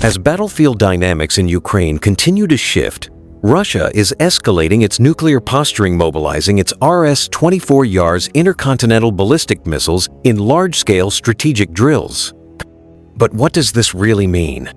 As battlefield dynamics in Ukraine continue to shift, Russia is escalating its nuclear posturing, mobilizing its RS-24 Yars intercontinental ballistic missiles in large-scale strategic drills. But what does this really mean?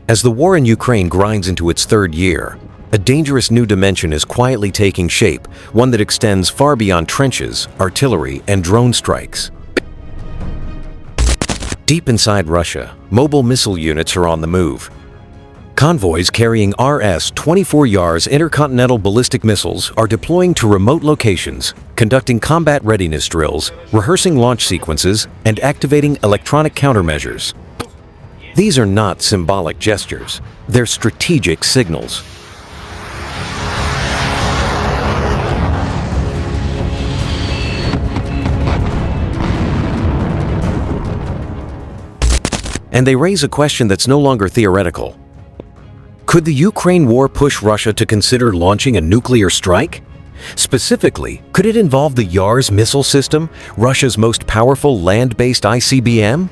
As the war in Ukraine grinds into its third year, a dangerous new dimension is quietly taking shape, one that extends far beyond trenches, artillery, and drone strikes. Deep inside Russia, mobile missile units are on the move. Convoys carrying RS-24 Yars intercontinental ballistic missiles are deploying to remote locations, conducting combat readiness drills, rehearsing launch sequences, and activating electronic countermeasures. These are not symbolic gestures, they're strategic signals. And they raise a question that's no longer theoretical. Could the Ukraine war push Russia to consider launching a nuclear strike? Specifically, could it involve the Yars missile system, Russia's most powerful land-based ICBM?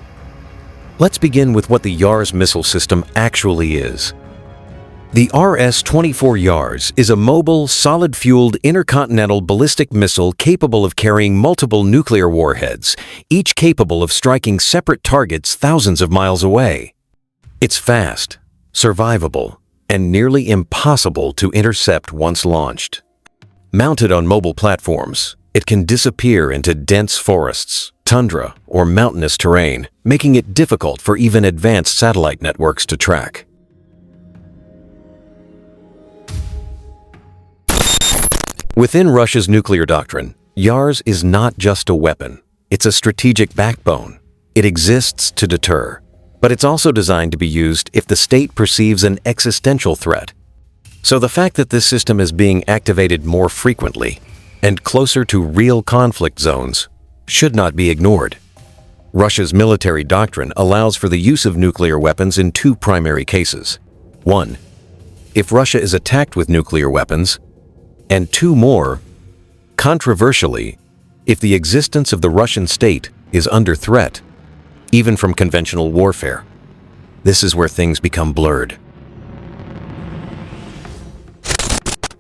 Let's begin with what the Yars missile system actually is. The RS-24 Yars is a mobile, solid-fueled intercontinental ballistic missile capable of carrying multiple nuclear warheads, each capable of striking separate targets thousands of miles away. It's fast, survivable, and nearly impossible to intercept once launched. Mounted on mobile platforms, it can disappear into dense forests, tundra, or mountainous terrain, making it difficult for even advanced satellite networks to track. Within Russia's nuclear doctrine, Yars is not just a weapon. It's a strategic backbone. It exists to deter, but it's also designed to be used if the state perceives an existential threat. So the fact that this system is being activated more frequently and closer to real conflict zones should not be ignored. Russia's military doctrine allows for the use of nuclear weapons in two primary cases. One, if Russia is attacked with nuclear weapons, and two more, controversially, if the existence of the Russian state is under threat, even from conventional warfare. This is where things become blurred.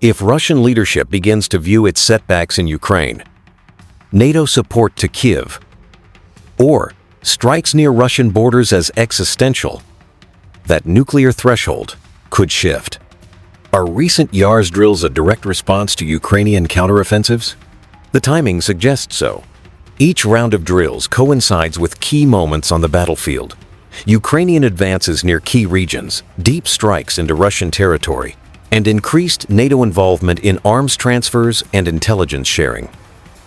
If Russian leadership begins to view its setbacks in Ukraine, NATO support to Kyiv, or strikes near Russian borders as existential, that nuclear threshold could shift. Are recent Yars drills a direct response to Ukrainian counteroffensives? The timing suggests so. Each round of drills coincides with key moments on the battlefield. Ukrainian advances near key regions, deep strikes into Russian territory, and increased NATO involvement in arms transfers and intelligence sharing.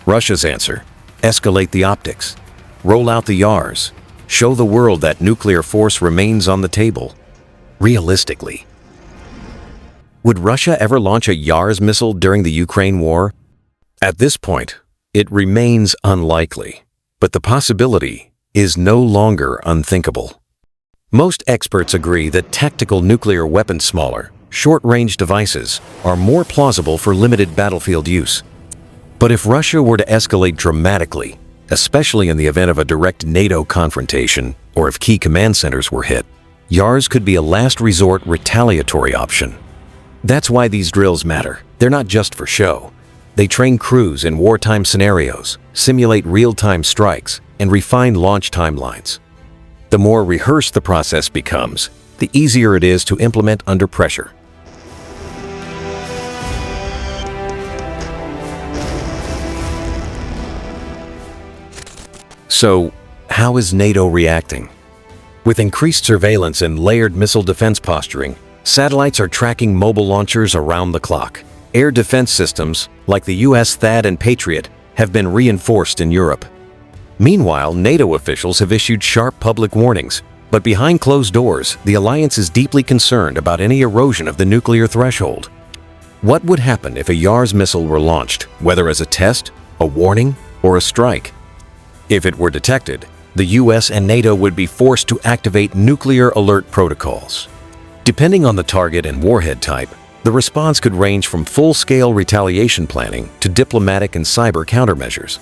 Russia's answer: escalate the optics, roll out the Yars, show the world that nuclear force remains on the table. Realistically, would Russia ever launch a Yars missile during the Ukraine war? At this point, it remains unlikely, but the possibility is no longer unthinkable. Most experts agree that tactical nuclear weapons, smaller, short-range devices, are more plausible for limited battlefield use. But if Russia were to escalate dramatically, especially in the event of a direct NATO confrontation or if key command centers were hit, Yars could be a last resort retaliatory option. That's why these drills matter. They're not just for show. They train crews in wartime scenarios, simulate real-time strikes, and refine launch timelines. The more rehearsed the process becomes, the easier it is to implement under pressure. So, how is NATO reacting? With increased surveillance and layered missile defense posturing, satellites are tracking mobile launchers around the clock. Air defense systems, like the US THAAD and Patriot, have been reinforced in Europe. Meanwhile, NATO officials have issued sharp public warnings, but behind closed doors, the alliance is deeply concerned about any erosion of the nuclear threshold. What would happen if a Yars missile were launched, whether as a test, a warning, or a strike? If it were detected, the US and NATO would be forced to activate nuclear alert protocols. Depending on the target and warhead type, The response could range from full-scale retaliation planning to diplomatic and cyber countermeasures.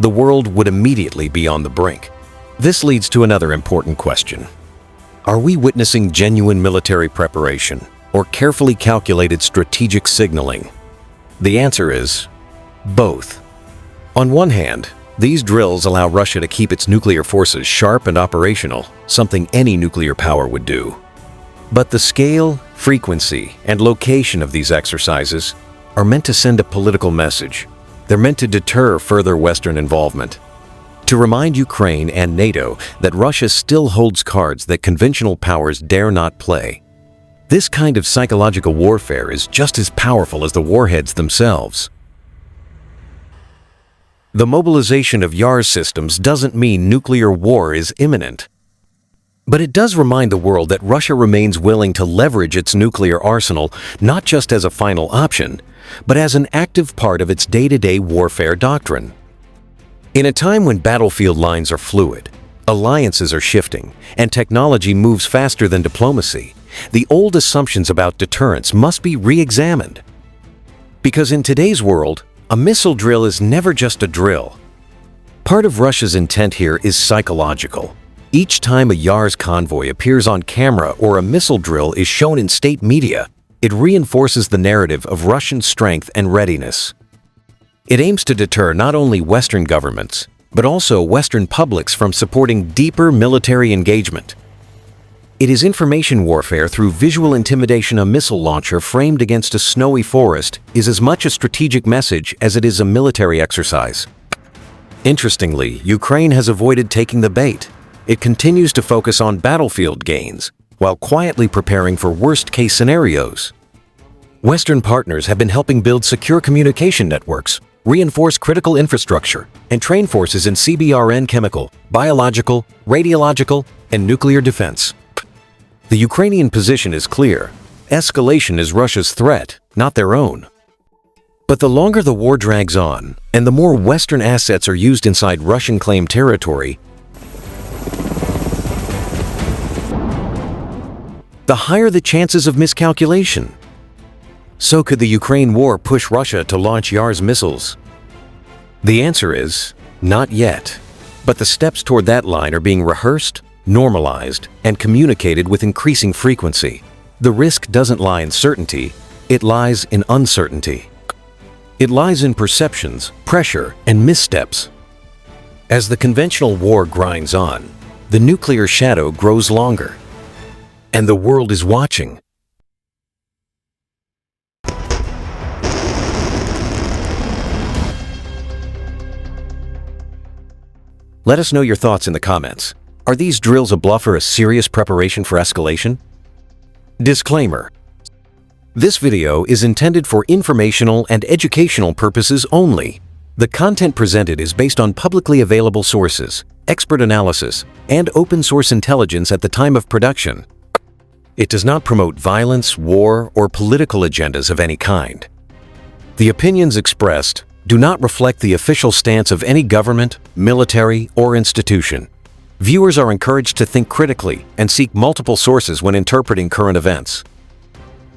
The world would immediately be on the brink. This leads to another important question. Are we witnessing genuine military preparation or carefully calculated strategic signaling? The answer is both. On one hand, these drills allow Russia to keep its nuclear forces sharp and operational, something any nuclear power would do. But the scale, frequency, and location of these exercises are meant to send a political message. They're meant to deter further Western involvement, to remind Ukraine and NATO that Russia still holds cards that conventional powers dare not play. This kind of psychological warfare is just as powerful as the warheads themselves. The mobilization of Yars systems doesn't mean nuclear war is imminent. But it does remind the world that Russia remains willing to leverage its nuclear arsenal not just as a final option, but as an active part of its day-to-day warfare doctrine. In a time when battlefield lines are fluid, alliances are shifting, and technology moves faster than diplomacy, the old assumptions about deterrence must be re-examined. Because in today's world, a missile drill is never just a drill. Part of Russia's intent here is psychological. Each time a Yars convoy appears on camera or a missile drill is shown in state media, it reinforces the narrative of Russian strength and readiness. It aims to deter not only Western governments, but also Western publics from supporting deeper military engagement. It is information warfare through visual intimidation. A missile launcher framed against a snowy forest is as much a strategic message as it is a military exercise. Interestingly, Ukraine has avoided taking the bait. It continues to focus on battlefield gains, while quietly preparing for worst-case scenarios. Western partners have been helping build secure communication networks, reinforce critical infrastructure, and train forces in CBRN chemical, biological, radiological, and nuclear defense. The Ukrainian position is clear. Escalation is Russia's threat, not their own. But the longer the war drags on, and the more Western assets are used inside Russian-claimed territory, the higher the chances of miscalculation. So could the Ukraine war push Russia to launch Yars missiles? The answer is, not yet. But the steps toward that line are being rehearsed, normalized, and communicated with increasing frequency. The risk doesn't lie in certainty, it lies in uncertainty. It lies in perceptions, pressure, and missteps. As the conventional war grinds on, the nuclear shadow grows longer. And the world is watching. Let us know your thoughts in the comments. Are these drills a bluff or a serious preparation for escalation? Disclaimer. This video is intended for informational and educational purposes only. The content presented is based on publicly available sources, expert analysis, and open-source intelligence at the time of production. It does not promote violence, war, or political agendas of any kind. The opinions expressed do not reflect the official stance of any government, military, or institution. Viewers are encouraged to think critically and seek multiple sources when interpreting current events.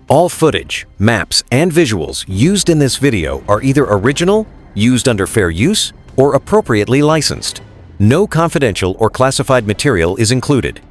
All footage, maps, and visuals used in this video are either original, used under fair use, or appropriately licensed. No confidential or classified material is included.